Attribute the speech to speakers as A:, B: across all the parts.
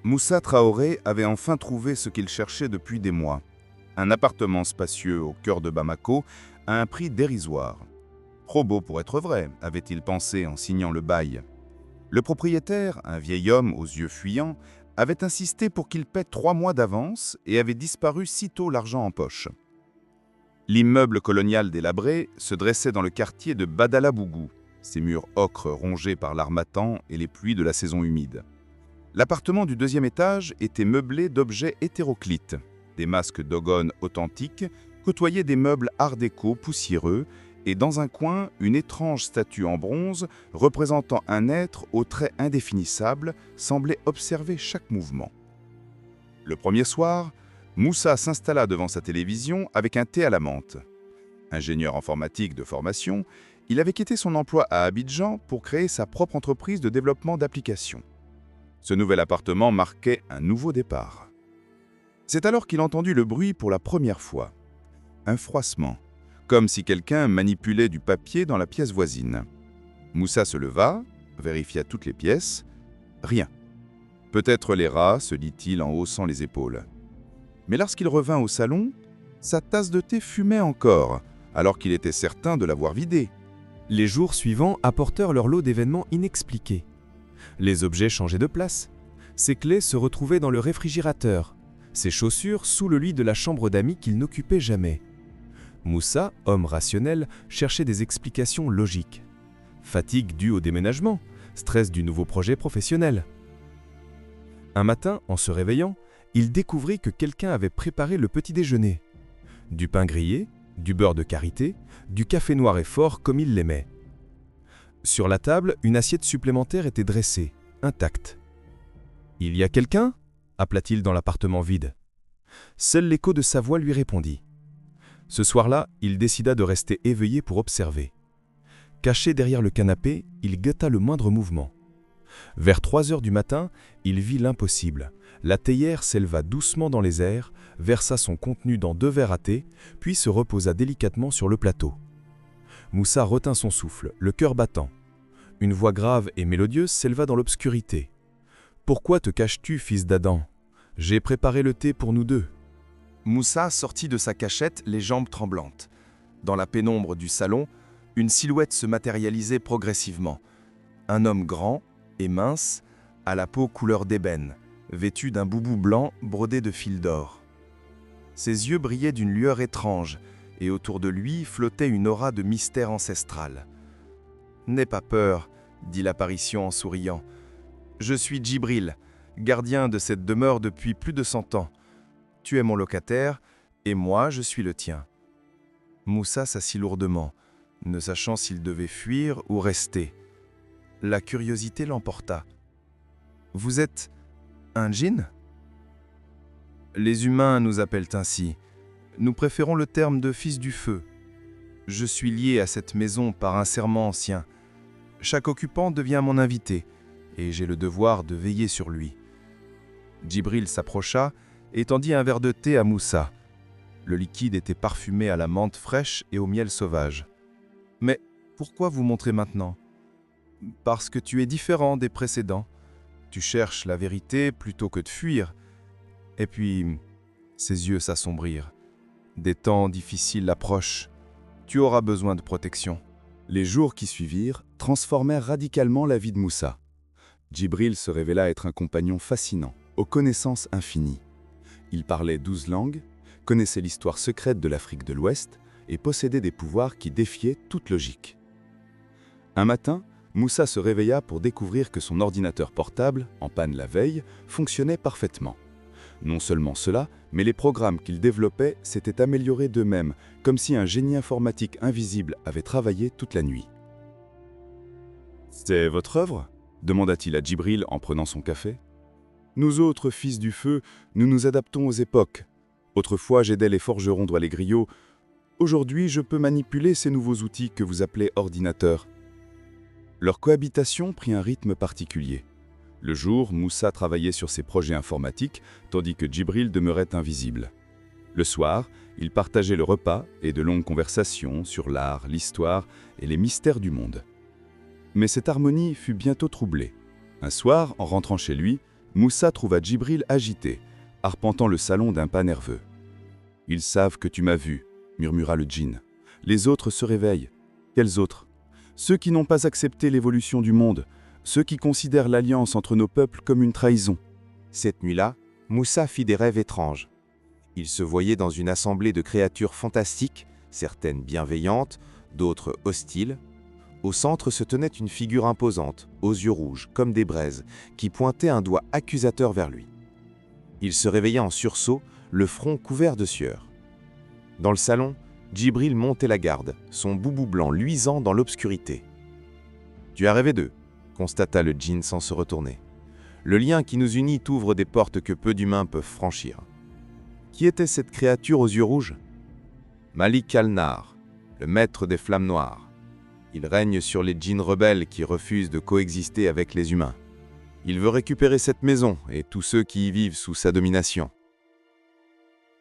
A: Moussa Traoré avait enfin trouvé ce qu'il cherchait depuis des mois. Un appartement spacieux au cœur de Bamako à un prix dérisoire. Trop beau pour être vrai, avait-il pensé en signant le bail. Le propriétaire, un vieil homme aux yeux fuyants, avait insisté pour qu'il paie 3 mois d'avance et avait disparu sitôt l'argent en poche. L'immeuble colonial délabré se dressait dans le quartier de Badalabougou, ses murs ocre rongés par l'harmattan et les pluies de la saison humide. L'appartement du 2e étage était meublé d'objets hétéroclites. Des masques Dogon authentiques côtoyaient des meubles art déco poussiéreux et dans un coin, une étrange statue en bronze représentant un être aux traits indéfinissables semblait observer chaque mouvement. Le premier soir, Moussa s'installa devant sa télévision avec un thé à la menthe. Ingénieur informatique de formation, il avait quitté son emploi à Abidjan pour créer sa propre entreprise de développement d'applications. Ce nouvel appartement marquait un nouveau départ. C'est alors qu'il entendit le bruit pour la première fois. Un froissement, comme si quelqu'un manipulait du papier dans la pièce voisine. Moussa se leva, vérifia toutes les pièces. Rien. Peut-être les rats, se dit-il en haussant les épaules. Mais lorsqu'il revint au salon, sa tasse de thé fumait encore, alors qu'il était certain de l'avoir vidée.
B: Les jours suivants apportèrent leur lot d'événements inexpliqués. Les objets changeaient de place. Ses clés se retrouvaient dans le réfrigérateur, ses chaussures sous le lit de la chambre d'amis qu'il n'occupait jamais. Moussa, homme rationnel, cherchait des explications logiques. Fatigue due au déménagement, stress du nouveau projet professionnel. Un matin, en se réveillant, il découvrit que quelqu'un avait préparé le petit déjeuner. Du pain grillé, du beurre de karité, du café noir et fort comme il l'aimait. Sur la table, une assiette supplémentaire était dressée, intacte. « Il y a quelqu'un » appela-t-il dans l'appartement vide. Seul l'écho de sa voix lui répondit. Ce soir-là, il décida de rester éveillé pour observer. Caché derrière le canapé, il guetta le moindre mouvement. Vers 3 heures du matin, il vit l'impossible. La théière s'éleva doucement dans les airs, versa son contenu dans 2 verres à thé, puis se reposa délicatement sur le plateau. Moussa retint son souffle, le cœur battant. Une voix grave et mélodieuse s'éleva dans l'obscurité. « Pourquoi te caches-tu, fils d'Adam ? J'ai préparé le thé pour nous deux. »
C: Moussa sortit de sa cachette, les jambes tremblantes. Dans la pénombre du salon, une silhouette se matérialisait progressivement. Un homme grand et mince, à la peau couleur d'ébène, vêtu d'un boubou blanc brodé de fils d'or. Ses yeux brillaient d'une lueur étrange, et autour de lui flottait une aura de mystère ancestral. « N'aie pas peur, » dit l'apparition en souriant. « Je suis Djibril, gardien de cette demeure depuis plus de 100 ans. Tu es mon locataire, et moi je suis le tien. » Moussa s'assit lourdement, ne sachant s'il devait fuir ou rester. La curiosité l'emporta. « Vous êtes un djinn ?» Les humains nous appellent ainsi. Nous préférons le terme de fils du feu. Je suis lié à cette maison par un serment ancien. Chaque occupant devient mon invité, et j'ai le devoir de veiller sur lui. Djibril s'approcha et tendit un verre de thé à Moussa. Le liquide était parfumé à la menthe fraîche et au miel sauvage. « Mais pourquoi vous montrer maintenant ? » « Parce que tu es différent des précédents. Tu cherches la vérité plutôt que de fuir. » Et puis, ses yeux s'assombrirent. « Des temps difficiles approchent. Tu auras besoin de protection. »
A: Les jours qui suivirent transformèrent radicalement la vie de Moussa. Djibril se révéla être un compagnon fascinant, aux connaissances infinies. Il parlait 12 langues, connaissait l'histoire secrète de l'Afrique de l'Ouest et possédait des pouvoirs qui défiaient toute logique. Un matin, Moussa se réveilla pour découvrir que son ordinateur portable, en panne la veille, fonctionnait parfaitement. Non seulement cela, mais les programmes qu'il développait s'étaient améliorés d'eux-mêmes, comme si un génie informatique invisible avait travaillé toute la nuit. « C'est votre œuvre » demanda-t-il à Djibril en prenant son café. « Nous autres, fils du feu, nous nous adaptons aux époques. Autrefois, j'aidais les forgerons droit les griots. Aujourd'hui, je peux manipuler ces nouveaux outils que vous appelez ordinateurs. » Leur cohabitation prit un rythme particulier. Le jour, Moussa travaillait sur ses projets informatiques, tandis que Djibril demeurait invisible. Le soir, ils partageaient le repas et de longues conversations sur l'art, l'histoire et les mystères du monde. Mais cette harmonie fut bientôt troublée. Un soir, en rentrant chez lui, Moussa trouva Djibril agité, arpentant le salon d'un pas nerveux. « Ils savent que tu m'as vu, » murmura le djinn. « Les autres se réveillent. » « Quels autres ? Ceux qui n'ont pas accepté l'évolution du monde, ceux qui considèrent l'alliance entre nos peuples comme une trahison. »
B: Cette nuit-là, Moussa fit des rêves étranges. Il se voyait dans une assemblée de créatures fantastiques, certaines bienveillantes, d'autres hostiles. Au centre se tenait une figure imposante, aux yeux rouges, comme des braises, qui pointait un doigt accusateur vers lui. Il se réveilla en sursaut, le front couvert de sueur. Dans le salon, Djibril montait la garde, son boubou blanc luisant dans l'obscurité. « Tu as rêvé d'eux », constata le djinn sans se retourner. « Le lien qui nous unit ouvre des portes que peu d'humains peuvent franchir. » Qui était cette créature aux yeux rouges ? Malik al-Nar, le maître des flammes noires. Il règne sur les djinns rebelles qui refusent de coexister avec les humains. Il veut récupérer cette maison et tous ceux qui y vivent sous sa domination.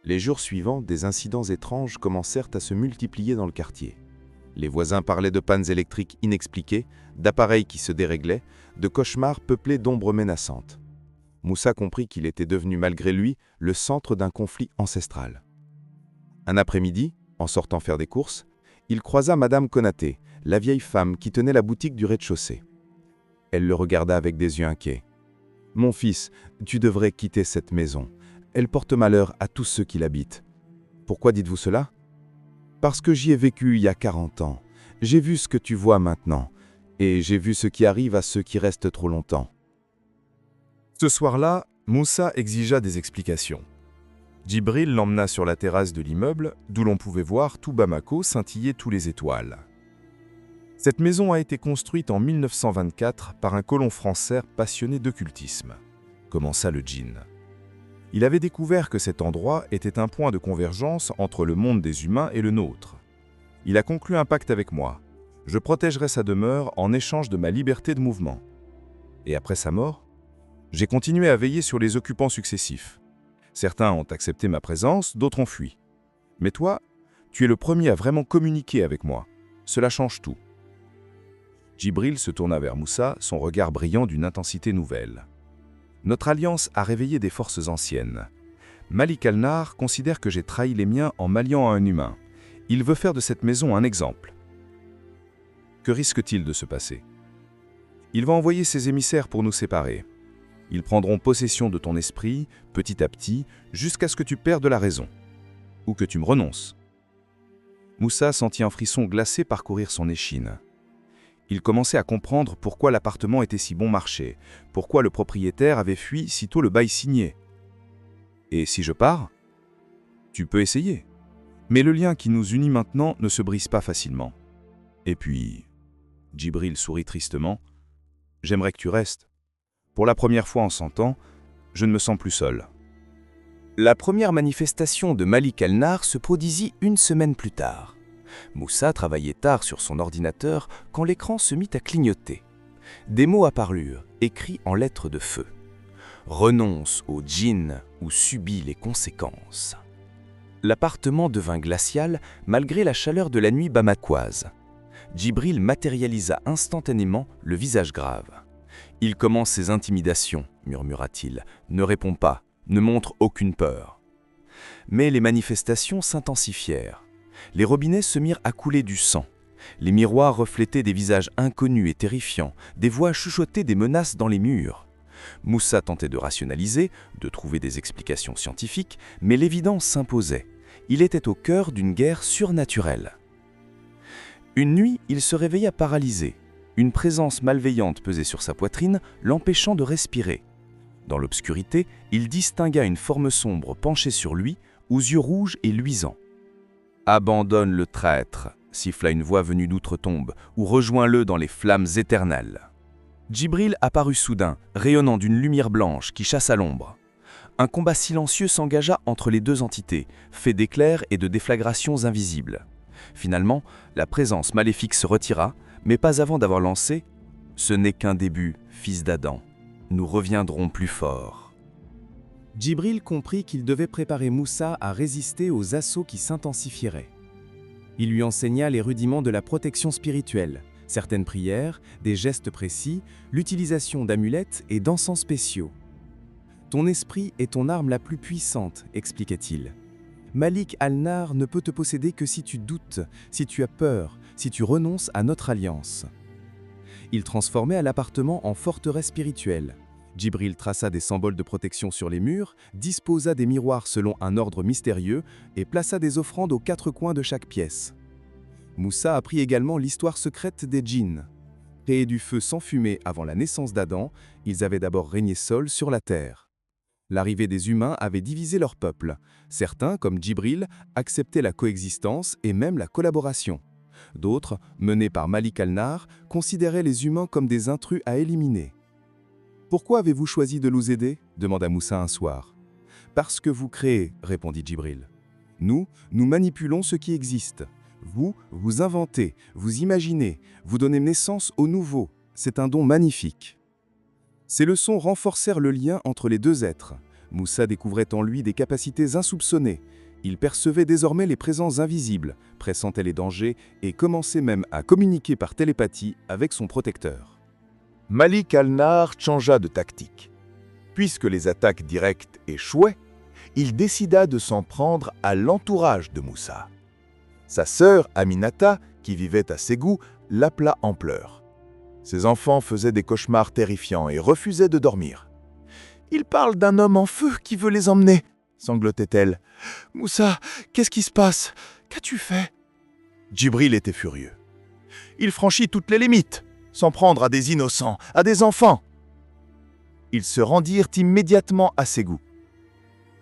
B: Les jours suivants, des incidents étranges commencèrent à se multiplier dans le quartier. Les voisins parlaient de pannes électriques inexpliquées, d'appareils qui se déréglaient, de cauchemars peuplés d'ombres menaçantes. Moussa comprit qu'il était devenu malgré lui le centre d'un conflit ancestral. Un après-midi, en sortant faire des courses, il croisa Madame Konaté, la vieille femme qui tenait la boutique du rez-de-chaussée. Elle le regarda avec des yeux inquiets. « Mon fils, tu devrais quitter cette maison. Elle porte malheur à tous ceux qui l'habitent. » « Pourquoi dites-vous cela ? » ?»« Parce que j'y ai vécu il y a 40 ans. J'ai vu ce que tu vois maintenant. Et j'ai vu ce qui arrive à ceux qui restent trop longtemps. »
C: Ce soir-là, Moussa exigea des explications. Djibril l'emmena sur la terrasse de l'immeuble, d'où l'on pouvait voir tout Bamako scintiller tous les étoiles. Cette maison a été construite en 1924 par un colon français passionné d'occultisme, commença le djinn. Il avait découvert que cet endroit était un point de convergence entre le monde des humains et le nôtre. Il a conclu un pacte avec moi. Je protégerai sa demeure en échange de ma liberté de mouvement. Et après sa mort, j'ai continué à veiller sur les occupants successifs. Certains ont accepté ma présence, d'autres ont fui. Mais toi, tu es le premier à vraiment communiquer avec moi. Cela change tout. Djibril se tourna vers Moussa, son regard brillant d'une intensité nouvelle. Notre alliance a réveillé des forces anciennes. Malik al-Nar considère que j'ai trahi les miens en m'alliant à un humain. Il veut faire de cette maison un exemple. Que risque-t-il de se passer ? Il va envoyer ses émissaires pour nous séparer. Ils prendront possession de ton esprit, petit à petit, jusqu'à ce que tu perdes la raison. Ou que tu me renonces. Moussa sentit un frisson glacé parcourir son échine. Il commençait à comprendre pourquoi l'appartement était si bon marché, pourquoi le propriétaire avait fui sitôt le bail signé. Et si je pars ? Tu peux essayer. Mais le lien qui nous unit maintenant ne se brise pas facilement. Et puis, Djibril sourit tristement, j'aimerais que tu restes. Pour la première fois en 100 ans, je ne me sens plus seul.
B: La première manifestation de Malik al-Nar se produisit une semaine plus tard. Moussa travaillait tard sur son ordinateur quand l'écran se mit à clignoter. Des mots apparurent, écrits en lettres de feu. « Renonce au djinn ou subis les conséquences. » L'appartement devint glacial malgré la chaleur de la nuit bamakoise. Djibril matérialisa instantanément le visage grave. « Il commence ses intimidations, murmura-t-il. Ne répond pas, ne montre aucune peur. » Mais les manifestations s'intensifièrent. Les robinets se mirent à couler du sang. Les miroirs reflétaient des visages inconnus et terrifiants, des voix chuchotaient des menaces dans les murs. Moussa tentait de rationaliser, de trouver des explications scientifiques, mais l'évidence s'imposait. Il était au cœur d'une guerre surnaturelle. Une nuit, il se réveilla paralysé. Une présence malveillante pesait sur sa poitrine, l'empêchant de respirer. Dans l'obscurité, il distingua une forme sombre penchée sur lui, aux yeux rouges et luisants. « Abandonne le traître !» siffla une voix venue d'outre-tombe, ou rejoins-le dans les flammes éternelles. Djibril apparut soudain, rayonnant d'une lumière blanche qui chassa l'ombre. Un combat silencieux s'engagea entre les deux entités, fait d'éclairs et de déflagrations invisibles. Finalement, la présence maléfique se retira, mais pas avant d'avoir lancé « Ce n'est qu'un début, fils d'Adam. Nous reviendrons plus forts. » Djibril comprit qu'il devait préparer Moussa à résister aux assauts qui s'intensifieraient. Il lui enseigna les rudiments de la protection spirituelle, certaines prières, des gestes précis, l'utilisation d'amulettes et d'encens spéciaux. Ton esprit est ton arme la plus puissante, expliquait-il. Malik Al-Nar ne peut te posséder que si tu doutes, si tu as peur, si tu renonces à notre alliance. Il transformait l'appartement en forteresse spirituelle. Djibril traça des symboles de protection sur les murs, disposa des miroirs selon un ordre mystérieux et plaça des offrandes aux 4 coins de chaque pièce. Moussa apprit également l'histoire secrète des djinns. Créés du feu sans fumée avant la naissance d'Adam, ils avaient d'abord régné seuls sur la terre. L'arrivée des humains avait divisé leur peuple. Certains, comme Djibril, acceptaient la coexistence et même la collaboration. D'autres, menés par Malik Al-Nar, considéraient les humains comme des intrus à éliminer. « Pourquoi avez-vous choisi de nous aider » demanda Moussa un soir. « Parce que vous créez, » répondit Djibril. « Nous manipulons ce qui existe. Vous, vous inventez, vous imaginez, vous donnez naissance au nouveau. C'est un don magnifique. » Ces leçons renforcèrent le lien entre les deux êtres. Moussa découvrait en lui des capacités insoupçonnées. Il percevait désormais les présences invisibles, pressentait les dangers et commençait même à communiquer par télépathie avec son protecteur.
D: Malik Al-Nar changea de tactique. Puisque les attaques directes échouaient, il décida de s'en prendre à l'entourage de Moussa. Sa sœur Aminata, qui vivait à Ségou, l'appela en pleurs. Ses enfants faisaient des cauchemars terrifiants et refusaient de dormir. « Il parle d'un homme en feu qui veut les emmener !» sanglotait-elle. « Moussa, qu'est-ce qui se passe? Qu'as-tu fait ?» Djibril était furieux. « Il franchit toutes les limites, s'en prendre à des innocents, à des enfants !» Ils se rendirent immédiatement à Ségou.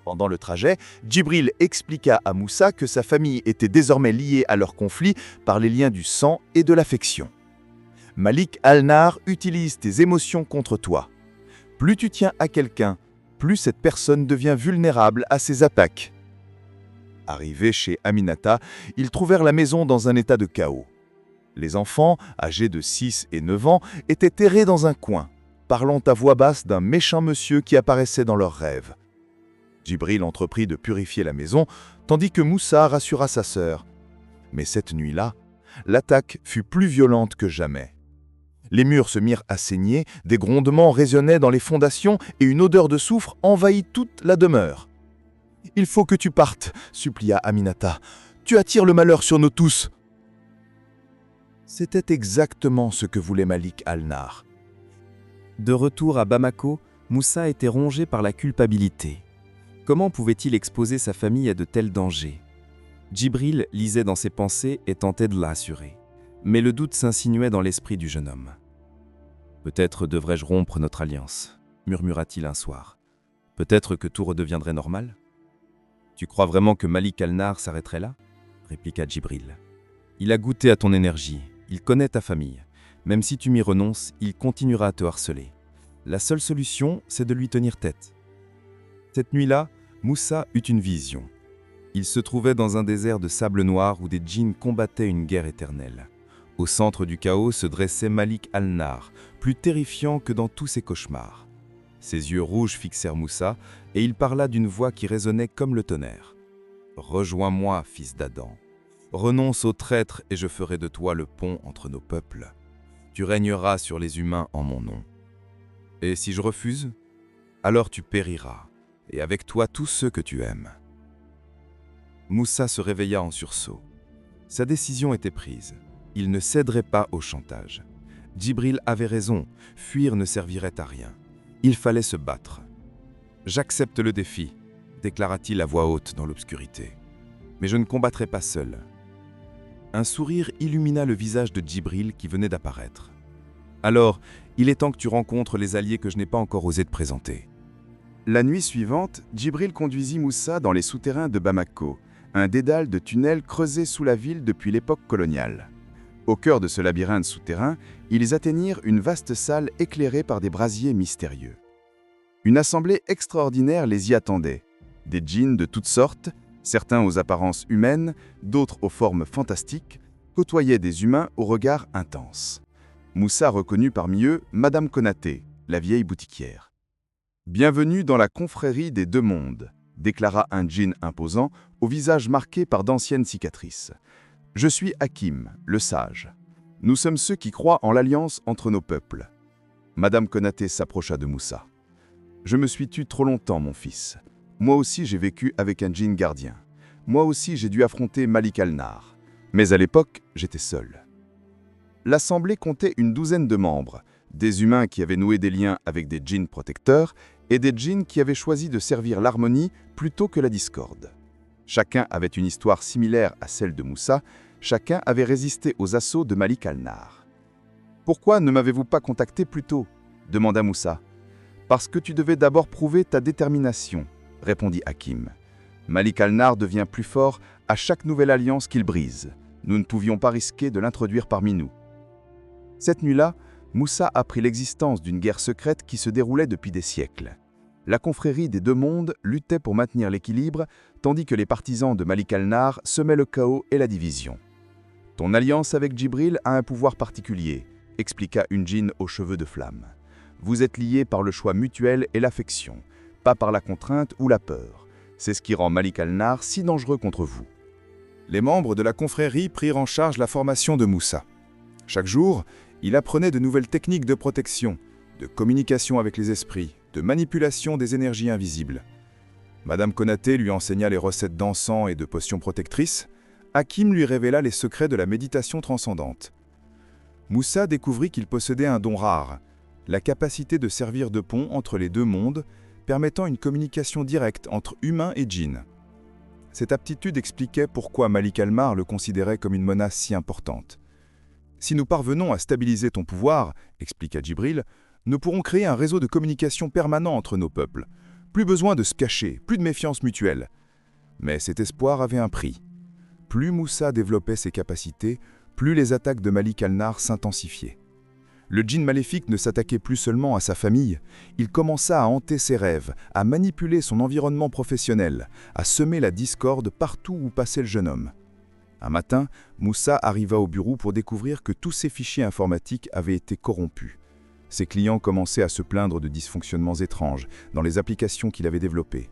D: Pendant le trajet, Djibril expliqua à Moussa que sa famille était désormais liée à leur conflit par les liens du sang et de l'affection. Malik Al-Nar utilise tes émotions contre toi. Plus tu tiens à quelqu'un, plus cette personne devient vulnérable à ses attaques. Arrivés chez Aminata, ils trouvèrent la maison dans un état de chaos. Les enfants, âgés de 6 et 9 ans, étaient terrés dans un coin, parlant à voix basse d'un méchant monsieur qui apparaissait dans leurs rêves. Djibril entreprit de purifier la maison, tandis que Moussa rassura sa sœur. Mais cette nuit-là, l'attaque fut plus violente que jamais. Les murs se mirent à saigner, des grondements résonnaient dans les fondations et une odeur de soufre envahit toute la demeure. « Il faut que tu partes, » supplia Aminata. « Tu attires le malheur sur nous tous. » C'était exactement ce que voulait Malik Al-Nar.
B: De retour à Bamako, Moussa était rongé par la culpabilité. Comment pouvait-il exposer sa famille à de tels dangers? Djibril lisait dans ses pensées et tentait de la rassurer. Mais le doute s'insinuait dans l'esprit du jeune homme. « Peut-être devrais-je rompre notre alliance » murmura-t-il un soir. « Peut-être que tout redeviendrait normal ?»« Tu crois vraiment que Malik Al-Nar s'arrêterait là ?» répliqua Djibril. « Il a goûté à ton énergie, il connaît ta famille. Même si tu m'y renonces, il continuera à te harceler. La seule solution, c'est de lui tenir tête. » Cette nuit-là, Moussa eut une vision. Il se trouvait dans un désert de sable noir où des djinns combattaient une guerre éternelle. Au centre du chaos se dressait Malik Al-Nar, plus terrifiant que dans tous ses cauchemars. Ses yeux rouges fixèrent Moussa, et il parla d'une voix qui résonnait comme le tonnerre. « Rejoins-moi, fils d'Adam. Renonce aux traîtres et je ferai de toi le pont entre nos peuples. Tu régneras sur les humains en mon nom. Et si je refuse, alors tu périras, et avec toi tous ceux que tu aimes. » Moussa se réveilla en sursaut. Sa décision était prise. Il ne céderait pas au chantage. Djibril avait raison, fuir ne servirait à rien. Il fallait se battre. « J'accepte le défi », déclara-t-il à voix haute dans l'obscurité. « Mais je ne combattrai pas seul. » Un sourire illumina le visage de Djibril qui venait d'apparaître. « Alors, il est temps que tu rencontres les alliés que je n'ai pas encore osé te présenter. »
A: La nuit suivante, Djibril conduisit Moussa dans les souterrains de Bamako, un dédale de tunnels creusés sous la ville depuis l'époque coloniale. Au cœur de ce labyrinthe souterrain, ils atteignirent une vaste salle éclairée par des brasiers mystérieux. Une assemblée extraordinaire les y attendait. Des djinns de toutes sortes, certains aux apparences humaines, d'autres aux formes fantastiques, côtoyaient des humains au regard intense. Moussa reconnut parmi eux Madame Konaté, la vieille boutiquière. « Bienvenue dans la confrérie des deux mondes », déclara un djinn imposant, au visage marqué par d'anciennes cicatrices. « Je suis Hakim, le sage. Nous sommes ceux qui croient en l'alliance entre nos peuples. » Madame Konaté s'approcha de Moussa. « Je me suis tu trop longtemps, mon fils. Moi aussi, j'ai vécu avec un djinn gardien. Moi aussi, j'ai dû affronter Malik al-Nar. Mais à l'époque, j'étais seul. L'assemblée comptait une douzaine de membres, des humains qui avaient noué des liens avec des djinns protecteurs et des djinns qui avaient choisi de servir l'harmonie plutôt que la discorde. Chacun avait une histoire similaire à celle de Moussa, chacun avait résisté aux assauts de Malik al-Nar. « Pourquoi ne m'avez-vous pas contacté plus tôt » demanda Moussa. « Parce que tu devais d'abord prouver ta détermination » répondit Hakim. « Malik al-Nar devient plus fort à chaque nouvelle alliance qu'il brise. Nous ne pouvions pas risquer de l'introduire parmi nous. » Cette nuit-là, Moussa apprit l'existence d'une guerre secrète qui se déroulait depuis des siècles. La confrérie des deux mondes luttait pour maintenir l'équilibre, tandis que les partisans de Malik al-Nar semaient le chaos et la division. « Ton alliance avec Djibril a un pouvoir particulier », expliqua une djinn aux cheveux de flamme. « Vous êtes liés par le choix mutuel et l'affection, pas par la contrainte ou la peur. C'est ce qui rend Malik al-Nar si dangereux contre vous. » Les membres de la confrérie prirent en charge la formation de Moussa. Chaque jour, il apprenait de nouvelles techniques de protection, de communication avec les esprits, de manipulation des énergies invisibles. Madame Konaté lui enseigna les recettes d'encens et de potions protectrices. Hakim lui révéla les secrets de la méditation transcendante. Moussa découvrit qu'il possédait un don rare, la capacité de servir de pont entre les deux mondes, permettant une communication directe entre humains et djinns. Cette aptitude expliquait pourquoi Malik al-Nar le considérait comme une menace si importante. « Si nous parvenons à stabiliser ton pouvoir, expliqua Djibril, nous pourrons créer un réseau de communication permanent entre nos peuples. Plus besoin de se cacher, plus de méfiance mutuelle. » Mais cet espoir avait un prix. Plus Moussa développait ses capacités, plus les attaques de Malik al-Nar s'intensifiaient. Le djinn maléfique ne s'attaquait plus seulement à sa famille, il commença à hanter ses rêves, à manipuler son environnement professionnel, à semer la discorde partout où passait le jeune homme. Un matin, Moussa arriva au bureau pour découvrir que tous ses fichiers informatiques avaient été corrompus. Ses clients commençaient à se plaindre de dysfonctionnements étranges dans les applications qu'il avait développées.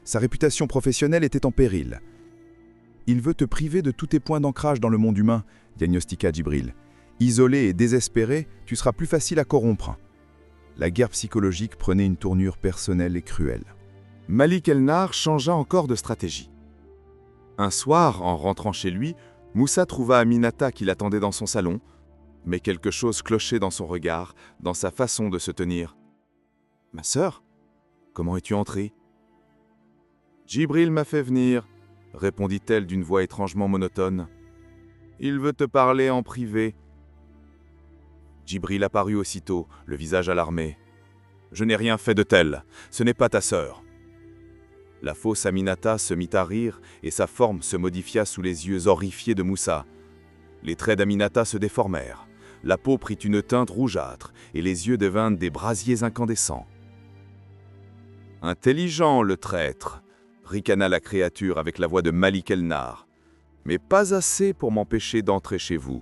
A: Sa réputation professionnelle était en péril. « Il veut te priver de tous tes points d'ancrage dans le monde humain », diagnostiqua Djibril. « Isolé et désespéré, tu seras plus facile à corrompre. » La guerre psychologique prenait une tournure personnelle et cruelle. Malik al-Nar changea encore de stratégie. Un soir, en rentrant chez lui, Moussa trouva Aminata qui l'attendait dans son salon, mais quelque chose clochait dans son regard, dans sa façon de se tenir. « Ma sœur, comment es-tu entrée ?»« Djibril m'a fait venir, » répondit-elle d'une voix étrangement monotone. « Il veut te parler en privé. » Djibril apparut aussitôt, le visage alarmé. « Je n'ai rien fait de tel, ce n'est pas ta sœur. » La fausse Aminata se mit à rire et sa forme se modifia sous les yeux horrifiés de Moussa. Les traits d'Aminata se déformèrent, la peau prit une teinte rougeâtre et les yeux devinrent des brasiers incandescents. « Intelligent, le traître !» ricana la créature avec la voix de Malik al-Nar. « Mais pas assez pour m'empêcher d'entrer chez vous. »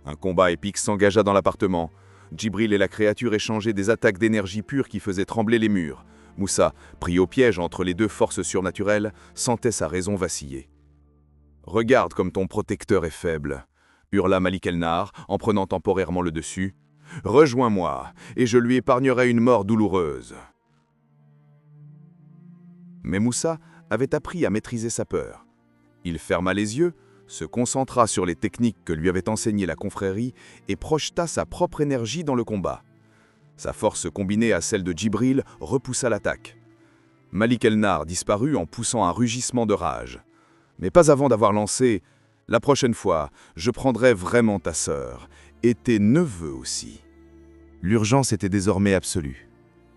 A: Un combat épique s'engagea dans l'appartement. Djibril et la créature échangeaient des attaques d'énergie pure qui faisaient trembler les murs. Moussa, pris au piège entre les deux forces surnaturelles, sentait sa raison vaciller. « Regarde comme ton protecteur est faible !» hurla Malik al-Nar en prenant temporairement le dessus. « Rejoins-moi, et je lui épargnerai une mort douloureuse. » Mais Moussa avait appris à maîtriser sa peur. Il ferma les yeux, se concentra sur les techniques que lui avait enseignées la confrérie et projeta sa propre énergie dans le combat. Sa force combinée à celle de Djibril repoussa l'attaque. Malik al-Nar disparut en poussant un rugissement de rage. Mais pas avant d'avoir lancé « La prochaine fois, je prendrai vraiment ta sœur, et tes neveux aussi. » L'urgence était désormais absolue.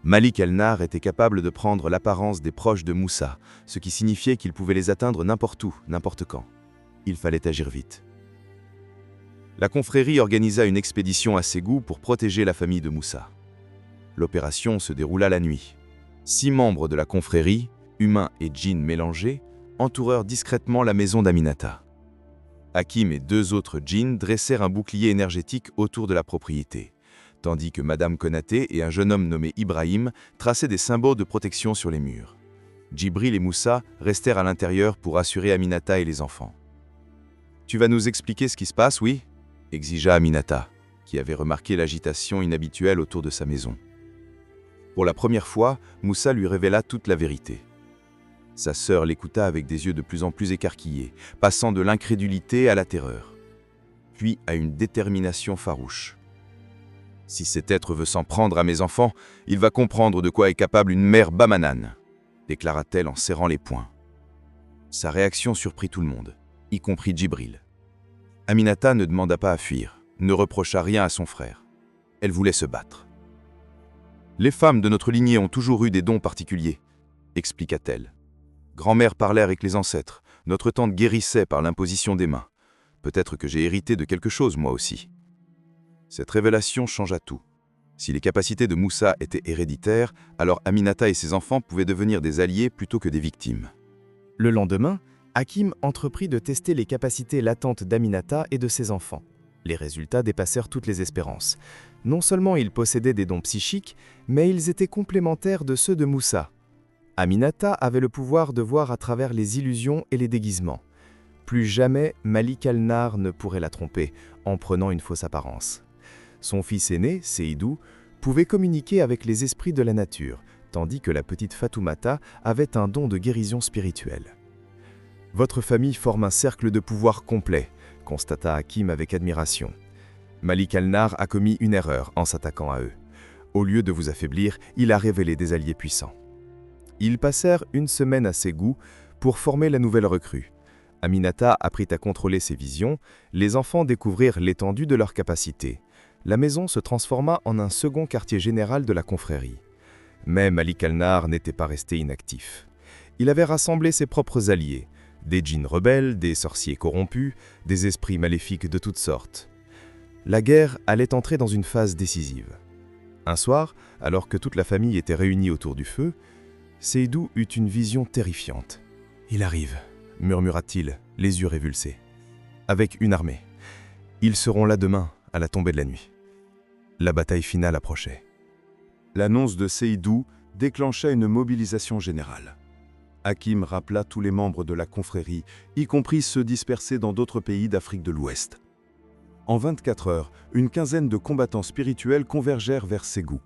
A: Malik al-Nar était capable de prendre l'apparence des proches de Moussa, ce qui signifiait qu'il pouvait les atteindre n'importe où, n'importe quand. Il fallait agir vite. La confrérie organisa une expédition à Ségou pour protéger la famille de Moussa. L'opération se déroula la nuit. 6 membres de la confrérie, humains et djinns mélangés, entourèrent discrètement la maison d'Aminata. Hakim et 2 autres djinns dressèrent un bouclier énergétique autour de la propriété, tandis que Madame Konaté et un jeune homme nommé Ibrahim traçaient des symboles de protection sur les murs. Djibril et Moussa restèrent à l'intérieur pour assurer Aminata et les enfants. « Tu vas nous expliquer ce qui se passe, oui ?» exigea Aminata, qui avait remarqué l'agitation inhabituelle autour de sa maison.
C: Pour la première fois, Moussa lui révéla toute la vérité. Sa sœur l'écouta avec des yeux de plus en plus écarquillés, passant de l'incrédulité à la terreur, puis à une détermination farouche. « Si cet être veut s'en prendre à mes enfants, il va comprendre de quoi est capable une mère bamanane », déclara-t-elle en serrant les poings. Sa réaction surprit tout le monde, y compris Djibril. Aminata ne demanda pas à fuir, ne reprocha rien à son frère. Elle voulait se battre. « Les femmes de notre lignée ont toujours eu des dons particuliers, » expliqua-t-elle. « Grand-mère parlait avec les ancêtres, notre tante guérissait par l'imposition des mains. Peut-être que j'ai hérité de quelque chose, moi aussi. » Cette révélation changea tout. Si les capacités de Moussa étaient héréditaires, alors Aminata et ses enfants pouvaient devenir des alliés plutôt que des victimes.
B: Le lendemain, Hakim entreprit de tester les capacités latentes d'Aminata et de ses enfants. Les résultats dépassèrent toutes les espérances. Non seulement ils possédaient des dons psychiques, mais ils étaient complémentaires de ceux de Moussa. Aminata avait le pouvoir de voir à travers les illusions et les déguisements. Plus jamais Malik al-Nar ne pourrait la tromper en prenant une fausse apparence. Son fils aîné, Seydou, pouvait communiquer avec les esprits de la nature, tandis que la petite Fatoumata avait un don de guérison spirituelle. « Votre famille forme un cercle de pouvoir complet », constata Hakim avec admiration. Malik al-Nar a commis une erreur en s'attaquant à eux. Au lieu de vous affaiblir, il a révélé des alliés puissants. Ils passèrent une semaine à Ségou pour former la nouvelle recrue. Aminata apprit à contrôler ses visions, les enfants découvrirent l'étendue de leurs capacités. La maison se transforma en un second quartier général de la confrérie. Mais Malik al-Nar n'était pas resté inactif. Il avait rassemblé ses propres alliés, des djinns rebelles, des sorciers corrompus, des esprits maléfiques de toutes sortes. La guerre allait entrer dans une phase décisive. Un soir, alors que toute la famille était réunie autour du feu, Seydou eut une vision terrifiante. « Il arrive », murmura-t-il, les yeux révulsés. « Avec une armée. Ils seront là demain, à la tombée de la nuit. » La bataille finale approchait.
A: L'annonce de Seydou déclencha une mobilisation générale. Hakim rappela tous les membres de la confrérie, y compris ceux dispersés dans d'autres pays d'Afrique de l'Ouest. En 24 heures, une quinzaine de combattants spirituels convergèrent vers Ségou.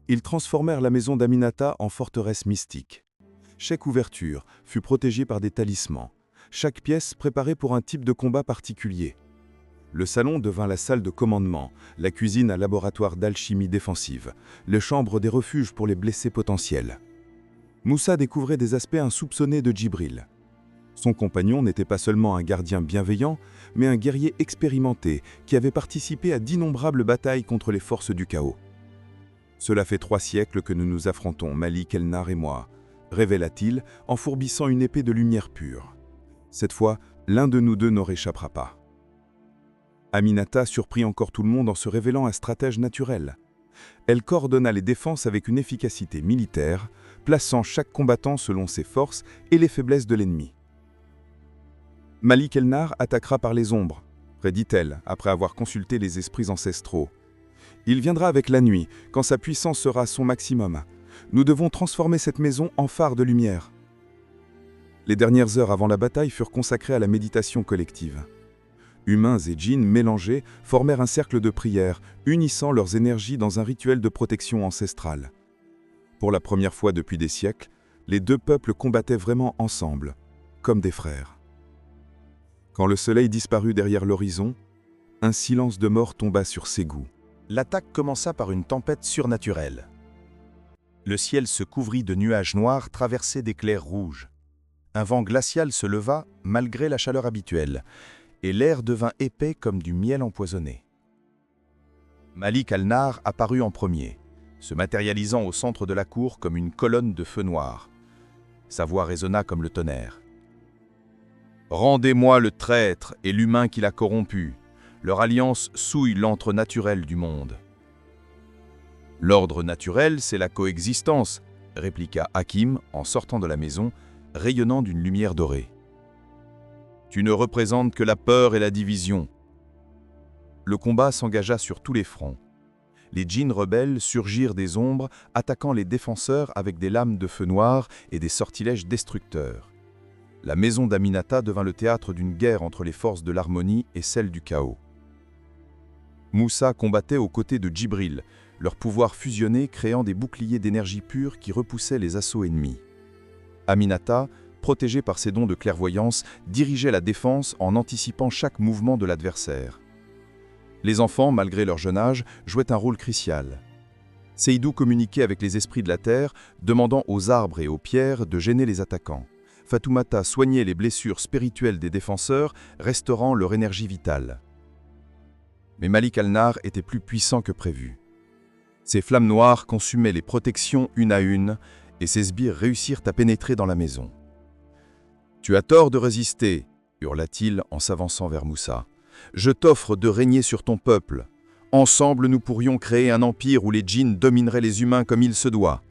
A: Ils transformèrent la maison d'Aminata en forteresse mystique. Chaque ouverture fut protégée par des talismans, chaque pièce préparée pour un type de combat particulier. Le salon devint la salle de commandement, la cuisine un laboratoire d'alchimie défensive, les chambres des refuges pour les blessés potentiels. Moussa découvrait des aspects insoupçonnés de Djibril. Son compagnon n'était pas seulement un gardien bienveillant, mais un guerrier expérimenté qui avait participé à d'innombrables batailles contre les forces du chaos. « Cela fait 3 siècles que nous nous affrontons, Malik el-Nar et moi », révéla-t-il en fourbissant une épée de lumière pure. « Cette fois, l'un de nous deux n'en réchappera pas. » Aminata surprit encore tout le monde en se révélant un stratège naturel. Elle coordonna les défenses avec une efficacité militaire, plaçant chaque combattant selon ses forces et les faiblesses de l'ennemi. Malik el-Nar attaquera par les ombres, prédit-elle, après avoir consulté les esprits ancestraux. Il viendra avec la nuit, quand sa puissance sera à son maximum. Nous devons transformer cette maison en phare de lumière. Les dernières heures avant la bataille furent consacrées à la méditation collective. Humains et djinns mélangés formèrent un cercle de prière, unissant leurs énergies dans un rituel de protection ancestrale. Pour la première fois depuis des siècles, les deux peuples combattaient vraiment ensemble, comme des frères. Quand le soleil disparut derrière l'horizon, un silence de mort tomba sur Ségou.
C: L'attaque commença par une tempête surnaturelle. Le ciel se couvrit de nuages noirs traversés d'éclairs rouges. Un vent glacial se leva malgré la chaleur habituelle, et l'air devint épais comme du miel empoisonné. Malik al-Nar apparut en premier, se matérialisant au centre de la cour comme une colonne de feu noir. Sa voix résonna comme le tonnerre. « Rendez-moi le traître et l'humain qui l'a corrompu. Leur alliance souille l'antre naturel du monde. »« L'ordre naturel, c'est la coexistence, » répliqua Hakim en sortant de la maison, rayonnant d'une lumière dorée. « Tu ne représentes que la peur et la division. » Le combat s'engagea sur tous les fronts. Les djinns rebelles surgirent des ombres, attaquant les défenseurs avec des lames de feu noir et des sortilèges destructeurs. La maison d'Aminata devint le théâtre d'une guerre entre les forces de l'harmonie et celles du chaos. Moussa combattait aux côtés de Djibril, leur pouvoir fusionné créant des boucliers d'énergie pure qui repoussaient les assauts ennemis. Aminata, protégée par ses dons de clairvoyance, dirigeait la défense en anticipant chaque mouvement de l'adversaire. Les enfants, malgré leur jeune âge, jouaient un rôle crucial. Seydou communiquait avec les esprits de la terre, demandant aux arbres et aux pierres de gêner les attaquants. Fatoumata soignait les blessures spirituelles des défenseurs, restaurant leur énergie vitale. Mais Malik Al-Nar était plus puissant que prévu. Ses flammes noires consumaient les protections une à une, et ses sbires réussirent à pénétrer dans la maison. « Tu as tort de résister », hurla-t-il en s'avançant vers Moussa. « Je t'offre de régner sur ton peuple. Ensemble, nous pourrions créer un empire où les djinns domineraient les humains comme il se doit. »«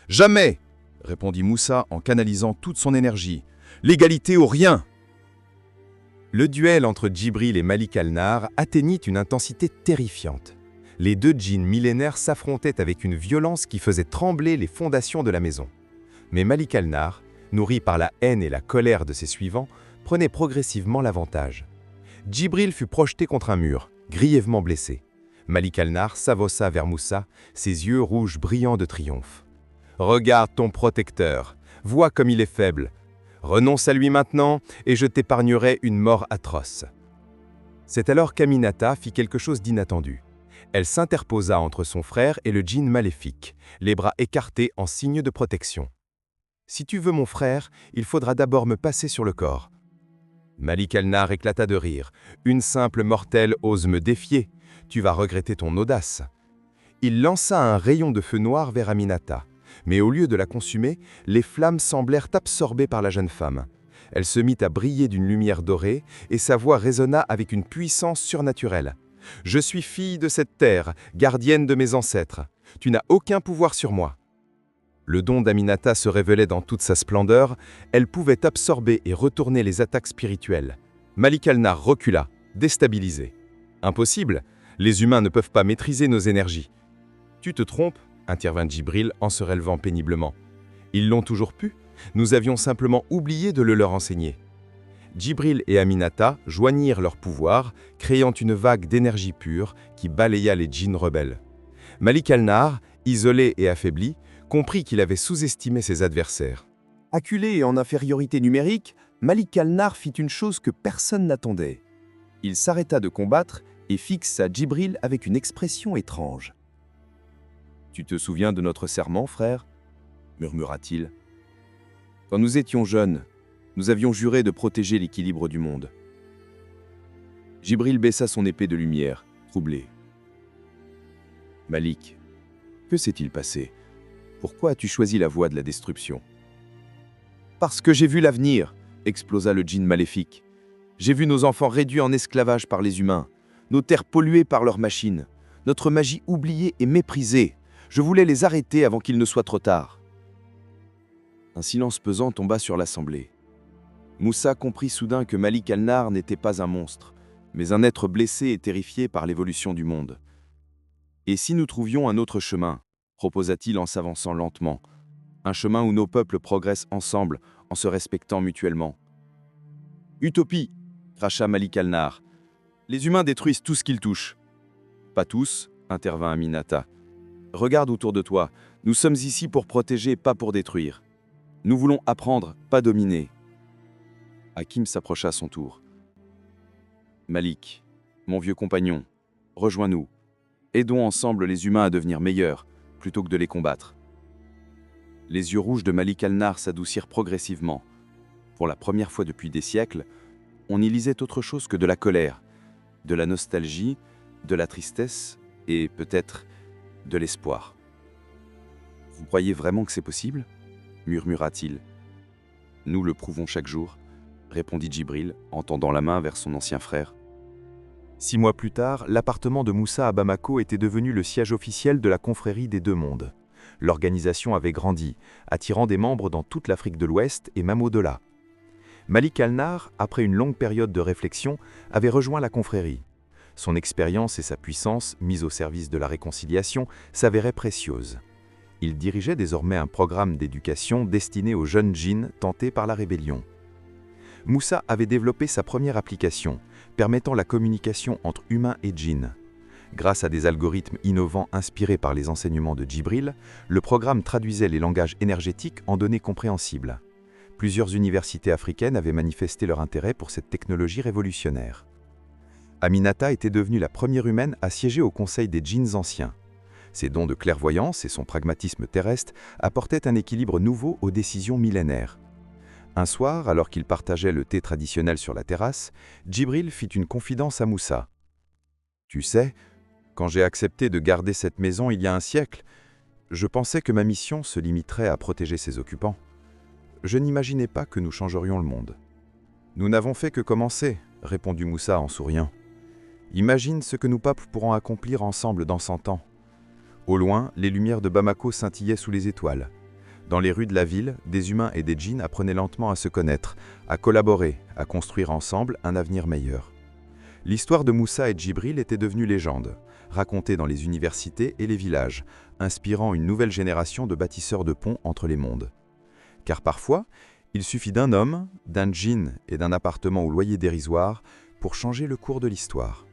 C: Jamais !» répondit Moussa en canalisant toute son énergie. « L'égalité ou rien !»
B: Le duel entre Djibril et Malik Al-Nar atteignit une intensité terrifiante. Les deux djinns millénaires s'affrontaient avec une violence qui faisait trembler les fondations de la maison. Mais Malik Al-Nar, nourri par la haine et la colère de ses suivants, prenait progressivement l'avantage. Djibril fut projeté contre un mur, grièvement blessé. Malik Al-Nar s'avança vers Moussa, ses yeux rouges brillants de triomphe. « Regarde ton protecteur, vois comme il est faible. Renonce à lui maintenant et je t'épargnerai une mort atroce. » C'est alors qu'Aminata fit quelque chose d'inattendu. Elle s'interposa entre son frère et le djinn maléfique, les bras écartés en signe de protection. « Si tu veux mon frère, il faudra d'abord me passer sur le corps. » Malik Al-Nar éclata de rire. « Une simple mortelle ose me défier. Tu vas regretter ton audace. » Il lança un rayon de feu noir vers Aminata. Mais au lieu de la consumer, les flammes semblèrent absorbées par la jeune femme. Elle se mit à briller d'une lumière dorée et sa voix résonna avec une puissance surnaturelle. « Je suis fille de cette terre, gardienne de mes ancêtres. Tu n'as aucun pouvoir sur moi. » Le don d'Aminata se révélait dans toute sa splendeur. Elle pouvait absorber et retourner les attaques spirituelles. Malik Al-Nar recula, déstabilisé. « Impossible, les humains ne peuvent pas maîtriser nos énergies. »« Tu te trompes » intervint Djibril en se relevant péniblement. « Ils l'ont toujours pu. Nous avions simplement oublié de le leur enseigner. » Djibril et Aminata joignirent leurs pouvoirs, créant une vague d'énergie pure qui balaya les djinns rebelles. Malik Al-Nar, isolé et affaibli, comprit qu'il avait sous-estimé ses adversaires.
C: Acculé et en infériorité numérique, Malik Al-Nar fit une chose que personne n'attendait. Il s'arrêta de combattre et fixa Djibril avec une expression étrange. « Tu te souviens de notre serment, frère » murmura-t-il. « Quand nous étions jeunes, nous avions juré de protéger l'équilibre du monde. » Djibril baissa son épée de lumière, troublé. « Malik, que s'est-il passé? Pourquoi as-tu choisi la voie de la destruction ?»« Parce que j'ai vu l'avenir !» explosa le djinn maléfique. « J'ai vu nos enfants réduits en esclavage par les humains, nos terres polluées par leurs machines, notre magie oubliée et méprisée. Je voulais les arrêter avant qu'il ne soit trop tard. » Un silence pesant tomba sur l'assemblée. Moussa comprit soudain que Malik Al-Nar n'était pas un monstre, mais un être blessé et terrifié par l'évolution du monde. « Et si nous trouvions un autre chemin ?» proposa-t-il en s'avançant lentement. « Un chemin où nos peuples progressent ensemble, en se respectant mutuellement. »« Utopie !» cracha Malik Al-Nar. « Les humains détruisent tout ce qu'ils touchent. »« Pas tous » intervint Aminata. « Regarde autour de toi, nous sommes ici pour protéger, pas pour détruire. Nous voulons apprendre, pas dominer. » Hakim s'approcha à son tour. « Malik, mon vieux compagnon, rejoins-nous. Aidons ensemble les humains à devenir meilleurs, plutôt que de les combattre. » Les yeux rouges de Malik Al-Nar s'adoucirent progressivement. Pour la première fois depuis des siècles, on y lisait autre chose que de la colère, de la nostalgie, de la tristesse et peut-être de l'espoir. « Vous croyez vraiment que c'est possible ?» murmura-t-il. « Nous le prouvons chaque jour, » répondit Djibril en tendant la main vers son ancien frère.
B: 6 mois plus tard, l'appartement de Moussa à Bamako était devenu le siège officiel de la confrérie des deux mondes. L'organisation avait grandi, attirant des membres dans toute l'Afrique de l'Ouest et même au-delà. Malik Al-Nar, après une longue période de réflexion, avait rejoint la confrérie. Son expérience et sa puissance, mises au service de la réconciliation, s'avéraient précieuses. Il dirigeait désormais un programme d'éducation destiné aux jeunes djinns tentés par la rébellion. Moussa avait développé sa première application, permettant la communication entre humains et djinns.
E: Grâce à des algorithmes innovants inspirés par les enseignements de Djibril, le programme traduisait les langages énergétiques en données compréhensibles. Plusieurs universités africaines avaient manifesté leur intérêt pour cette technologie révolutionnaire. Aminata était devenue la première humaine à siéger au Conseil des djinns anciens. Ses dons de clairvoyance et son pragmatisme terrestre apportaient un équilibre nouveau aux décisions millénaires. Un soir, alors qu'il partageait le thé traditionnel sur la terrasse, Djibril fit une confidence à Moussa. « Tu sais, quand j'ai accepté de garder cette maison il y a un siècle, je pensais que ma mission se limiterait à protéger ses occupants. Je n'imaginais pas que nous changerions le monde. »« Nous n'avons fait que commencer, » répondit Moussa en souriant. « Imagine ce que nous peuples pourrons accomplir ensemble dans 100 ans. » Au loin, les lumières de Bamako scintillaient sous les étoiles. Dans les rues de la ville, des humains et des djinns apprenaient lentement à se connaître, à collaborer, à construire ensemble un avenir meilleur. L'histoire de Moussa et Djibril était devenue légende, racontée dans les universités et les villages, inspirant une nouvelle génération de bâtisseurs de ponts entre les mondes. Car parfois, il suffit d'un homme, d'un djinn et d'un appartement au loyer dérisoire pour changer le cours de l'histoire.